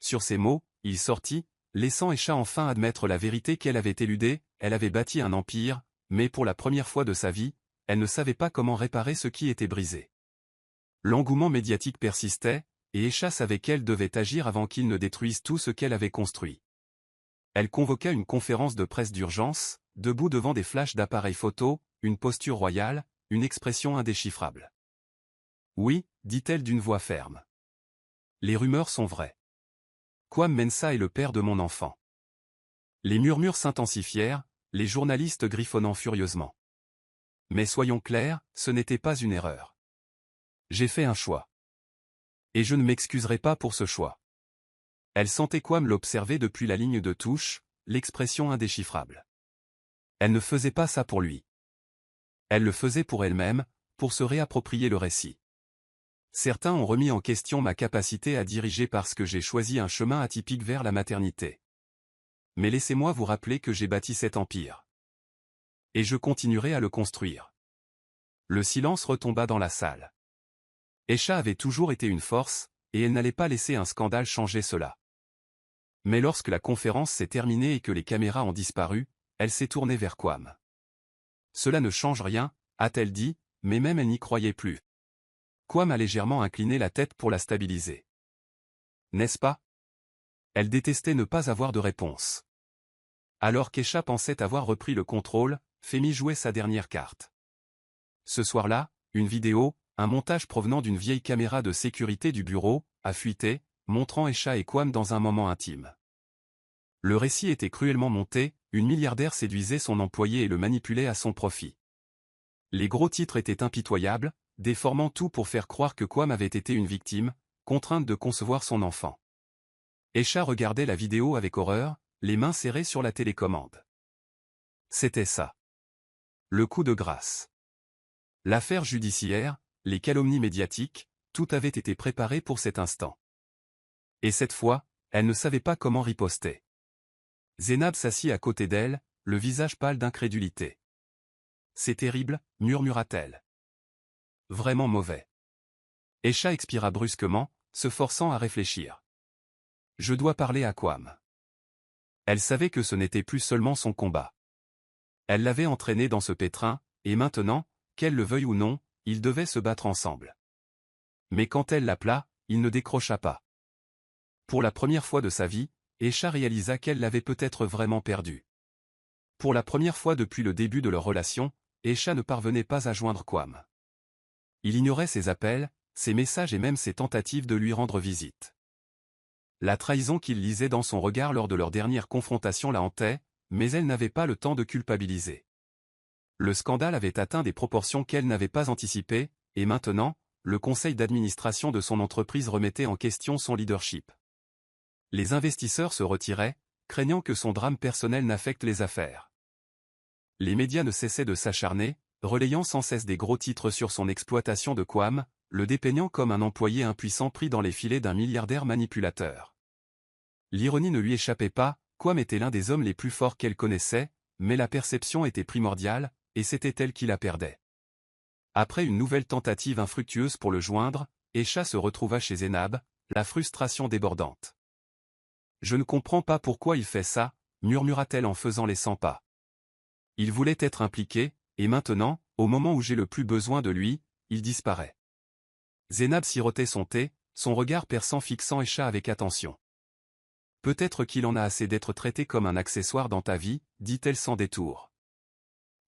Sur ces mots, il sortit, laissant Aisha enfin admettre la vérité qu'elle avait éludée. Elle avait bâti un empire, mais pour la première fois de sa vie, elle ne savait pas comment réparer ce qui était brisé. L'engouement médiatique persistait, et Aisha savait qu'elle devait agir avant qu'il ne détruise tout ce qu'elle avait construit. Elle convoqua une conférence de presse d'urgence, debout devant des flashs d'appareils photo, une posture royale, une expression indéchiffrable. « Oui, dit-elle d'une voix ferme. Les rumeurs sont vraies. Kwame Mensah est le père de mon enfant. » Les murmures s'intensifièrent, les journalistes griffonnant furieusement. Mais soyons clairs, ce n'était pas une erreur. J'ai fait un choix. Et je ne m'excuserai pas pour ce choix. Elle sentait Kwame l'observer depuis la ligne de touche, l'expression indéchiffrable. Elle ne faisait pas ça pour lui. Elle le faisait pour elle-même, pour se réapproprier le récit. Certains ont remis en question ma capacité à diriger parce que j'ai choisi un chemin atypique vers la maternité. Mais laissez-moi vous rappeler que j'ai bâti cet empire. Et je continuerai à le construire. Le silence retomba dans la salle. Aisha avait toujours été une force, et elle n'allait pas laisser un scandale changer cela. Mais lorsque la conférence s'est terminée et que les caméras ont disparu, elle s'est tournée vers Kwame. « Cela ne change rien, a-t-elle dit, mais même elle n'y croyait plus. Kwame a légèrement incliné la tête pour la stabiliser. N'est-ce pas? Elle détestait ne pas avoir de réponse. Alors qu'Aisha pensait avoir repris le contrôle, Femi jouait sa dernière carte. Ce soir-là, une vidéo, un montage provenant d'une vieille caméra de sécurité du bureau, a fuité, montrant Aisha et Kwame dans un moment intime. Le récit était cruellement monté, une milliardaire séduisait son employé et le manipulait à son profit. Les gros titres étaient impitoyables, déformant tout pour faire croire que Kwame avait été une victime, contrainte de concevoir son enfant. Aisha regardait la vidéo avec horreur, les mains serrées sur la télécommande. C'était ça. Le coup de grâce. L'affaire judiciaire, les calomnies médiatiques, tout avait été préparé pour cet instant. Et cette fois, elle ne savait pas comment riposter. Zénab s'assit à côté d'elle, le visage pâle d'incrédulité. « C'est terrible, murmura-t-elle. Vraiment mauvais. » Aisha expira brusquement, se forçant à réfléchir. « Je dois parler à Kwame. » Elle savait que ce n'était plus seulement son combat. Elle l'avait entraîné dans ce pétrin, et maintenant, qu'elle le veuille ou non, ils devaient se battre ensemble. Mais quand elle l'appela, il ne décrocha pas. Pour la première fois de sa vie, Aisha réalisa qu'elle l'avait peut-être vraiment perdu. Pour la première fois depuis le début de leur relation, Aisha ne parvenait pas à joindre Kwame. Il ignorait ses appels, ses messages et même ses tentatives de lui rendre visite. La trahison qu'il lisait dans son regard lors de leur dernière confrontation la hantait, mais elle n'avait pas le temps de culpabiliser. Le scandale avait atteint des proportions qu'elle n'avait pas anticipées, et maintenant, le conseil d'administration de son entreprise remettait en question son leadership. Les investisseurs se retiraient, craignant que son drame personnel n'affecte les affaires. Les médias ne cessaient de s'acharner, relayant sans cesse des gros titres sur son exploitation de Kwame, le dépeignant comme un employé impuissant pris dans les filets d'un milliardaire manipulateur. L'ironie ne lui échappait pas, Kwame était l'un des hommes les plus forts qu'elle connaissait, mais la perception était primordiale, et c'était elle qui la perdait. Après une nouvelle tentative infructueuse pour le joindre, Aisha se retrouva chez Zénab, la frustration débordante. « Je ne comprends pas pourquoi il fait ça », murmura-t-elle en faisant les 100 pas. Il voulait être impliqué, et maintenant, au moment où j'ai le plus besoin de lui, il disparaît. Zénab sirotait son thé, son regard perçant fixant Aisha avec attention. « Peut-être qu'il en a assez d'être traité comme un accessoire dans ta vie, dit-elle sans détour.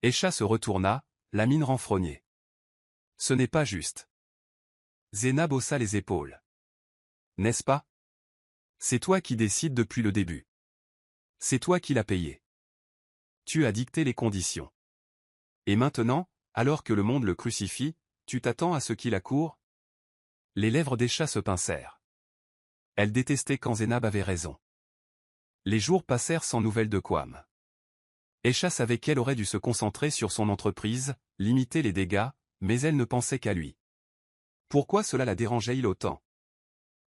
Aisha se retourna, la mine renfrognée. « Ce n'est pas juste. » Zénab haussa les épaules. « N'est-ce pas ? C'est toi qui décides depuis le début. C'est toi qui l'as payé. Tu as dicté les conditions. Et maintenant, alors que le monde le crucifie, tu t'attends à ce qu'il accourt ?» Les lèvres d'Aisha se pincèrent. Elle détestait quand Zénab avait raison. Les jours passèrent sans nouvelles de Kwame. Aisha savait qu'elle aurait dû se concentrer sur son entreprise, limiter les dégâts, mais elle ne pensait qu'à lui. Pourquoi cela la dérangeait-il autant?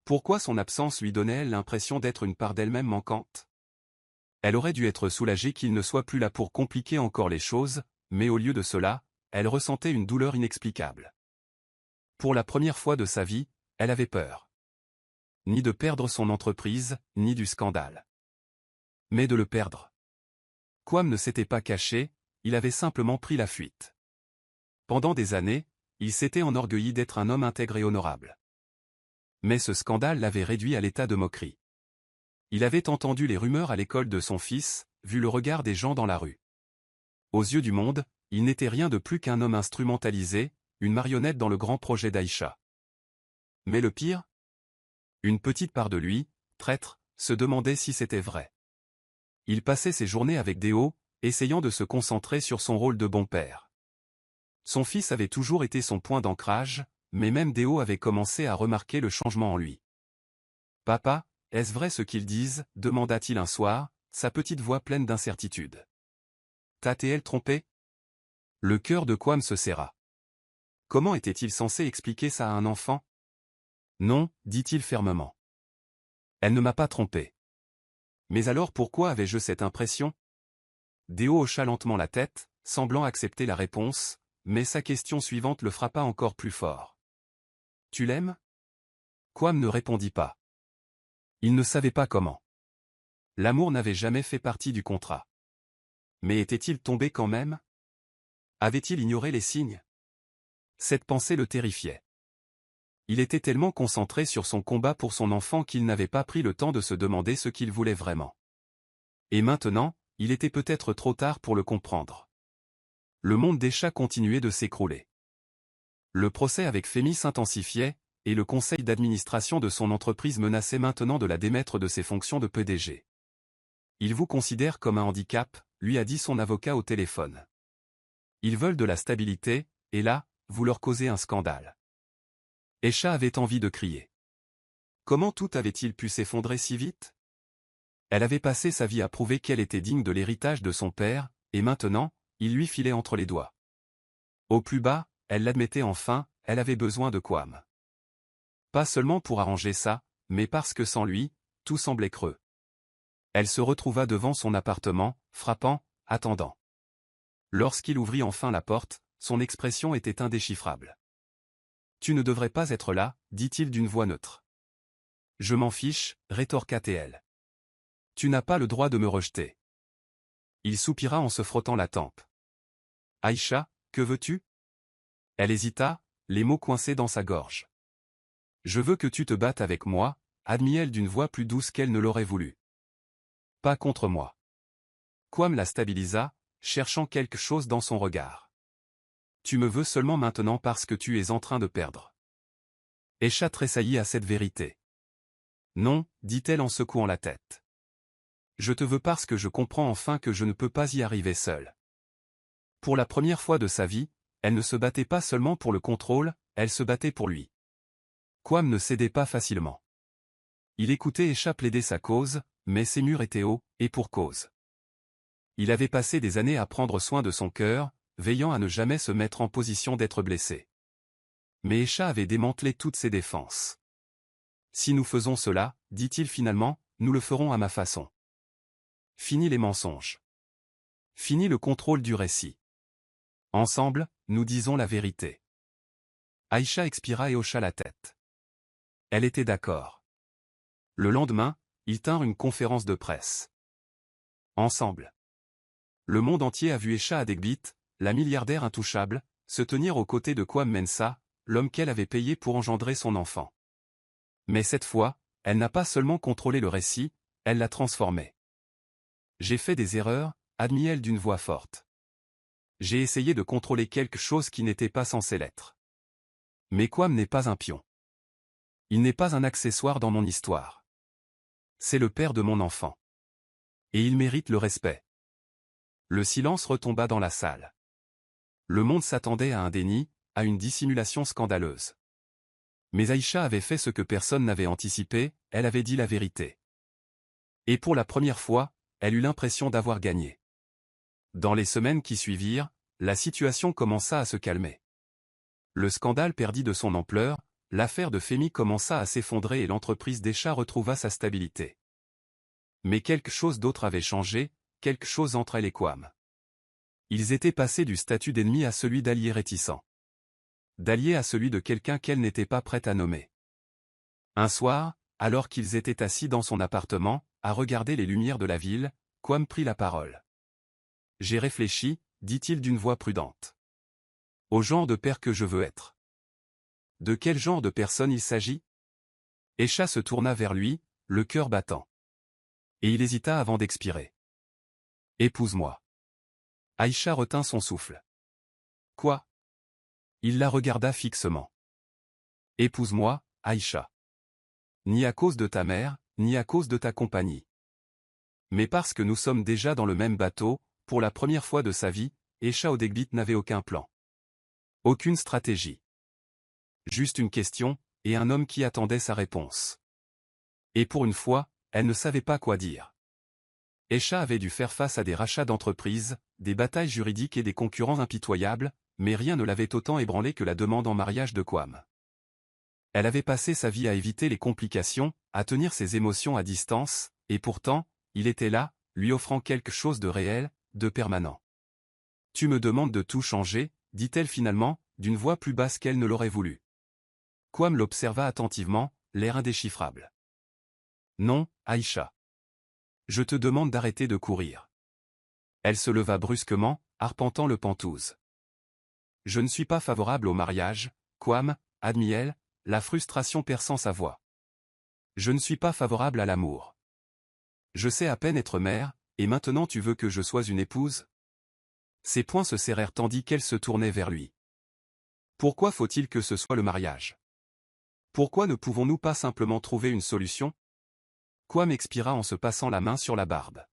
Pourquoi son absence lui donnait-elle l'impression d'être une part d'elle-même manquante? Elle aurait dû être soulagée qu'il ne soit plus là pour compliquer encore les choses, mais au lieu de cela, elle ressentait une douleur inexplicable. Pour la première fois de sa vie, elle avait peur. Ni de perdre son entreprise, ni du scandale. Mais de le perdre. Kwame ne s'était pas caché, il avait simplement pris la fuite. Pendant des années, il s'était enorgueilli d'être un homme intègre et honorable. Mais ce scandale l'avait réduit à l'état de moquerie. Il avait entendu les rumeurs à l'école de son fils, vu le regard des gens dans la rue. Aux yeux du monde, il n'était rien de plus qu'un homme instrumentalisé, une marionnette dans le grand projet d'Aïcha. Mais le pire? Une petite part de lui, traître, se demandait si c'était vrai. Il passait ses journées avec Déo, essayant de se concentrer sur son rôle de bon père. Son fils avait toujours été son point d'ancrage, mais même Déo avait commencé à remarquer le changement en lui. « Papa, est-ce vrai ce qu'ils disent ?» demanda-t-il un soir, sa petite voix pleine d'incertitude. « T'a-t-elle trompé ?» Le cœur de Kwame se serra. Comment était-il censé expliquer ça à un enfant? « Non, dit-il fermement. Elle ne m'a pas trompé. Mais alors pourquoi avais-je cette impression? » Déo hocha lentement la tête, semblant accepter la réponse, mais sa question suivante le frappa encore plus fort. « Tu l'aimes ?» Kwame ne répondit pas. Il ne savait pas comment. L'amour n'avait jamais fait partie du contrat. Mais était-il tombé quand même? Avait-il ignoré les signes? Cette pensée le terrifiait. Il était tellement concentré sur son combat pour son enfant qu'il n'avait pas pris le temps de se demander ce qu'il voulait vraiment. Et maintenant, il était peut-être trop tard pour le comprendre. Le monde d'Aïcha continuait de s'écrouler. Le procès avec Fémis s'intensifiait, et le conseil d'administration de son entreprise menaçait maintenant de la démettre de ses fonctions de PDG. Il vous considère comme un handicap, lui a dit son avocat au téléphone. Ils veulent de la stabilité, et là, vous leur causez un scandale. Aïcha avait envie de crier. Comment tout avait-il pu s'effondrer si vite? Elle avait passé sa vie à prouver qu'elle était digne de l'héritage de son père, et maintenant, il lui filait entre les doigts. Au plus bas, elle l'admettait enfin, elle avait besoin de Kwame. Pas seulement pour arranger ça, mais parce que sans lui, tout semblait creux. Elle se retrouva devant son appartement, frappant, attendant. Lorsqu'il ouvrit enfin la porte, son expression était indéchiffrable. « Tu ne devrais pas être là, dit-il d'une voix neutre. »« Je m'en fiche, rétorqua-t-elle. Tu n'as pas le droit de me rejeter. » Il soupira en se frottant la tempe. « Aïcha, que veux-tu » Elle hésita, les mots coincés dans sa gorge. « Je veux que tu te battes avec moi, » admit-elle d'une voix plus douce qu'elle ne l'aurait voulu. « Pas contre moi. » Kwame la stabilisa, cherchant quelque chose dans son regard. Tu me veux seulement maintenant parce que tu es en train de perdre. Aïcha tressaillit à cette vérité. Non, dit-elle en secouant la tête. Je te veux parce que je comprends enfin que je ne peux pas y arriver seule. Pour la première fois de sa vie, elle ne se battait pas seulement pour le contrôle, elle se battait pour lui. Kwame ne cédait pas facilement. Il écoutait Aïcha plaider sa cause, mais ses murs étaient hauts, et pour cause. Il avait passé des années à prendre soin de son cœur, veillant à ne jamais se mettre en position d'être blessé. Mais Aïcha avait démantelé toutes ses défenses. Si nous faisons cela, dit-il finalement, nous le ferons à ma façon. Fini les mensonges. Fini le contrôle du récit. Ensemble, nous disons la vérité. Aïcha expira et hocha la tête. Elle était d'accord. Le lendemain, ils tinrent une conférence de presse. Ensemble. Le monde entier a vu Aïcha Adegbit, la milliardaire intouchable, se tenir aux côtés de Kwame Mensah, l'homme qu'elle avait payé pour engendrer son enfant. Mais cette fois, elle n'a pas seulement contrôlé le récit, elle l'a transformé. J'ai fait des erreurs, admit-elle d'une voix forte. J'ai essayé de contrôler quelque chose qui n'était pas censé l'être. Mais Kwame n'est pas un pion. Il n'est pas un accessoire dans mon histoire. C'est le père de mon enfant. Et il mérite le respect. Le silence retomba dans la salle. Le monde s'attendait à un déni, à une dissimulation scandaleuse. Mais Aïcha avait fait ce que personne n'avait anticipé, elle avait dit la vérité. Et pour la première fois, elle eut l'impression d'avoir gagné. Dans les semaines qui suivirent, la situation commença à se calmer. Le scandale perdit de son ampleur, l'affaire de Femi commença à s'effondrer et l'entreprise d'Aïcha retrouva sa stabilité. Mais quelque chose d'autre avait changé, quelque chose entre elle et Kwame. Ils étaient passés du statut d'ennemi à celui d'allié réticent. D'allié à celui de quelqu'un qu'elle n'était pas prête à nommer. Un soir, alors qu'ils étaient assis dans son appartement, à regarder les lumières de la ville, Kwame prit la parole. J'ai réfléchi, dit-il d'une voix prudente. Au genre de père que je veux être. De quel genre de personne il s'agit? Aïcha se tourna vers lui, le cœur battant. Et il hésita avant d'expirer. Épouse-moi. Aïcha retint son souffle. Quoi? Il la regarda fixement. Épouse-moi, Aïcha. Ni à cause de ta mère, ni à cause de ta compagnie. Mais parce que nous sommes déjà dans le même bateau, pour la première fois de sa vie, Aïcha Adegbit n'avait aucun plan. Aucune stratégie. Juste une question, et un homme qui attendait sa réponse. Et pour une fois, elle ne savait pas quoi dire. Aïcha avait dû faire face à des rachats d'entreprises, des batailles juridiques et des concurrents impitoyables, mais rien ne l'avait autant ébranlé que la demande en mariage de Kwame. Elle avait passé sa vie à éviter les complications, à tenir ses émotions à distance, et pourtant, il était là, lui offrant quelque chose de réel, de permanent. Tu me demandes de tout changer, dit-elle finalement, d'une voix plus basse qu'elle ne l'aurait voulu. Kwame l'observa attentivement, l'air indéchiffrable. Non, Aïcha. Je te demande d'arrêter de courir. Elle se leva brusquement, arpentant le Penthouse. Je ne suis pas favorable au mariage, Kwame, admit-elle, la frustration perçant sa voix. Je ne suis pas favorable à l'amour. Je sais à peine être mère, et maintenant tu veux que je sois une épouse? Ses poings se serrèrent tandis qu'elle se tournait vers lui. Pourquoi faut-il que ce soit le mariage? Pourquoi ne pouvons-nous pas simplement trouver une solution? Kwame expira en se passant la main sur la barbe.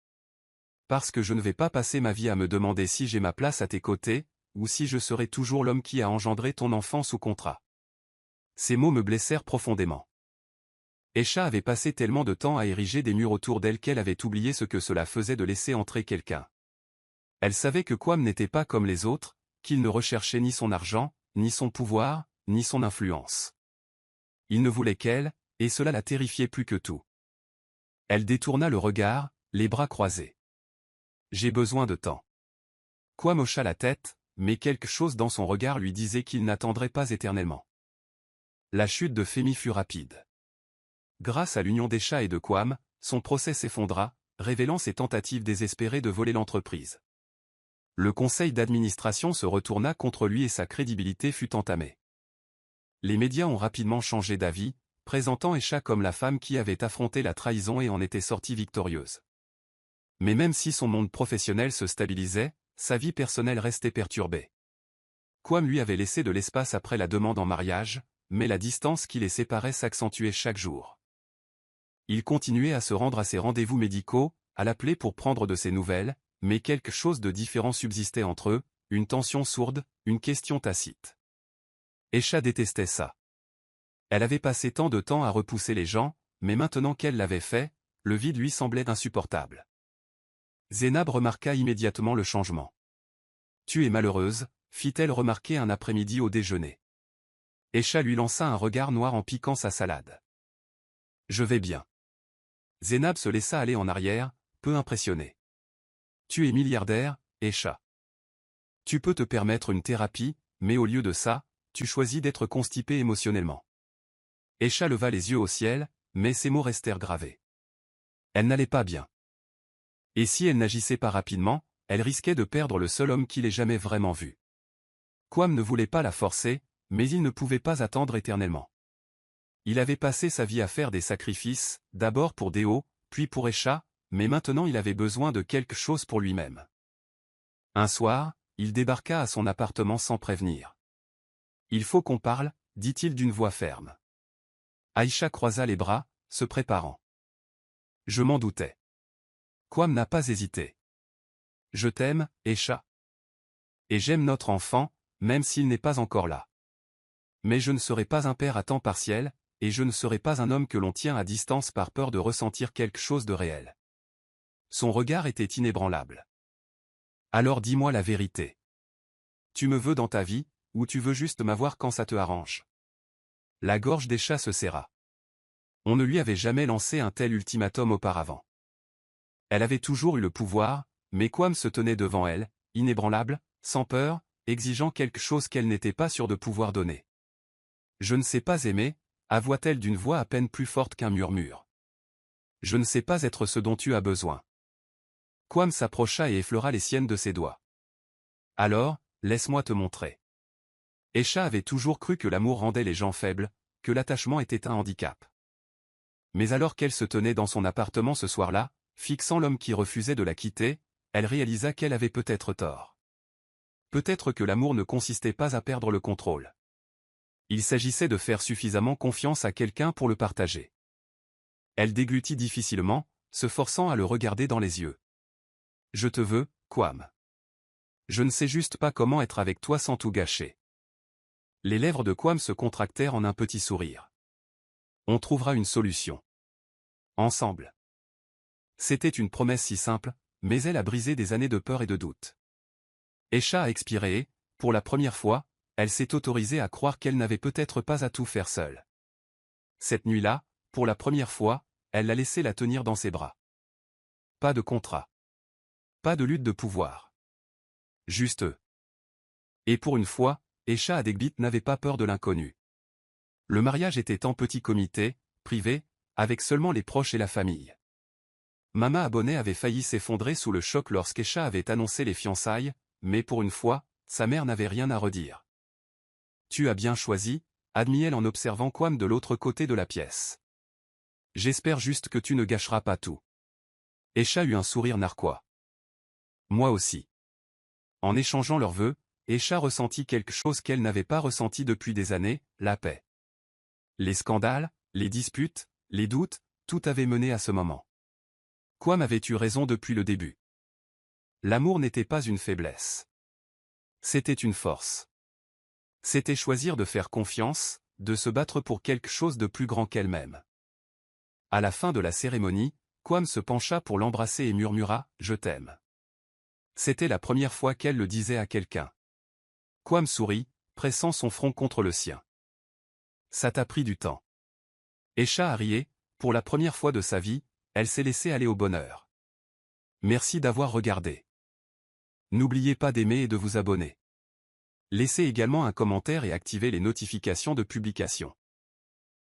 Parce que je ne vais pas passer ma vie à me demander si j'ai ma place à tes côtés, ou si je serai toujours l'homme qui a engendré ton enfant sous contrat. Ces mots me blessèrent profondément. Aïcha avait passé tellement de temps à ériger des murs autour d'elle qu'elle avait oublié ce que cela faisait de laisser entrer quelqu'un. Elle savait que Kwame n'était pas comme les autres, qu'il ne recherchait ni son argent, ni son pouvoir, ni son influence. Il ne voulait qu'elle, et cela la terrifiait plus que tout. Elle détourna le regard, les bras croisés. J'ai besoin de temps. Kwame hocha la tête, mais quelque chose dans son regard lui disait qu'il n'attendrait pas éternellement. La chute de Femi fut rapide. Grâce à l'union d'Aïcha et de Kwame, son procès s'effondra, révélant ses tentatives désespérées de voler l'entreprise. Le conseil d'administration se retourna contre lui et sa crédibilité fut entamée. Les médias ont rapidement changé d'avis, présentant Aïcha comme la femme qui avait affronté la trahison et en était sortie victorieuse. Mais même si son monde professionnel se stabilisait, sa vie personnelle restait perturbée. Kwame lui avait laissé de l'espace après la demande en mariage, mais la distance qui les séparait s'accentuait chaque jour. Il continuait à se rendre à ses rendez-vous médicaux, à l'appeler pour prendre de ses nouvelles, mais quelque chose de différent subsistait entre eux, une tension sourde, une question tacite. Aisha détestait ça. Elle avait passé tant de temps à repousser les gens, mais maintenant qu'elle l'avait fait, le vide lui semblait insupportable. Zénab remarqua immédiatement le changement. « Tu es malheureuse », fit-elle remarquer un après-midi au déjeuner. Aisha lui lança un regard noir en piquant sa salade. « Je vais bien. » Zénab se laissa aller en arrière, peu impressionnée. « Tu es milliardaire, Aisha. Tu peux te permettre une thérapie, mais au lieu de ça, tu choisis d'être constipée émotionnellement. » Aisha leva les yeux au ciel, mais ses mots restèrent gravés. Elle n'allait pas bien. Et si elle n'agissait pas rapidement, elle risquait de perdre le seul homme qu'il ait jamais vraiment vu. Kwame ne voulait pas la forcer, mais il ne pouvait pas attendre éternellement. Il avait passé sa vie à faire des sacrifices, d'abord pour Deo, puis pour Aisha, mais maintenant il avait besoin de quelque chose pour lui-même. Un soir, il débarqua à son appartement sans prévenir. « Il faut qu'on parle », dit-il d'une voix ferme. Aisha croisa les bras, se préparant. « Je m'en doutais. » Kwame n'a pas hésité. « Je t'aime, Aisha. Et j'aime notre enfant, même s'il n'est pas encore là. Mais je ne serai pas un père à temps partiel, et je ne serai pas un homme que l'on tient à distance par peur de ressentir quelque chose de réel. » Son regard était inébranlable. « Alors dis-moi la vérité. Tu me veux dans ta vie, ou tu veux juste m'avoir quand ça te arrange ?» La gorge d'Aisha se serra. On ne lui avait jamais lancé un tel ultimatum auparavant. Elle avait toujours eu le pouvoir, mais Kwame se tenait devant elle, inébranlable, sans peur, exigeant quelque chose qu'elle n'était pas sûre de pouvoir donner. « Je ne sais pas aimer », avoua-t-elle d'une voix à peine plus forte qu'un murmure. « Je ne sais pas être ce dont tu as besoin. » Kwame s'approcha et effleura les siennes de ses doigts. « Alors, laisse-moi te montrer. » Aisha avait toujours cru que l'amour rendait les gens faibles, que l'attachement était un handicap. Mais alors qu'elle se tenait dans son appartement ce soir-là, fixant l'homme qui refusait de la quitter, elle réalisa qu'elle avait peut-être tort. Peut-être que l'amour ne consistait pas à perdre le contrôle. Il s'agissait de faire suffisamment confiance à quelqu'un pour le partager. Elle déglutit difficilement, se forçant à le regarder dans les yeux. « Je te veux, Kwame. Je ne sais juste pas comment être avec toi sans tout gâcher. » Les lèvres de Kwame se contractèrent en un petit sourire. « On trouvera une solution. Ensemble. » C'était une promesse si simple, mais elle a brisé des années de peur et de doute. Aisha a expiré et, pour la première fois, elle s'est autorisée à croire qu'elle n'avait peut-être pas à tout faire seule. Cette nuit-là, pour la première fois, elle l'a laissé la tenir dans ses bras. Pas de contrat. Pas de lutte de pouvoir. Juste eux. Et pour une fois, Aisha Adegbit n'avait pas peur de l'inconnu. Le mariage était en petit comité, privé, avec seulement les proches et la famille. Mama Abonné avait failli s'effondrer sous le choc lorsqu'Aisha avait annoncé les fiançailles, mais pour une fois, sa mère n'avait rien à redire. « Tu as bien choisi », admit-elle en observant Kwame de l'autre côté de la pièce. « J'espère juste que tu ne gâcheras pas tout. » Aisha eut un sourire narquois. « Moi aussi. » En échangeant leurs vœux, Aisha ressentit quelque chose qu'elle n'avait pas ressenti depuis des années, la paix. Les scandales, les disputes, les doutes, tout avait mené à ce moment. Kwame avait eu raison depuis le début. L'amour n'était pas une faiblesse. C'était une force. C'était choisir de faire confiance, de se battre pour quelque chose de plus grand qu'elle-même. À la fin de la cérémonie, Kwame se pencha pour l'embrasser et murmura « Je t'aime ». C'était la première fois qu'elle le disait à quelqu'un. Kwame sourit, pressant son front contre le sien. « Ça t'a pris du temps. » Aisha a rié, pour la première fois de sa vie, elle s'est laissée aller au bonheur. Merci d'avoir regardé. N'oubliez pas d'aimer et de vous abonner. Laissez également un commentaire et activez les notifications de publication.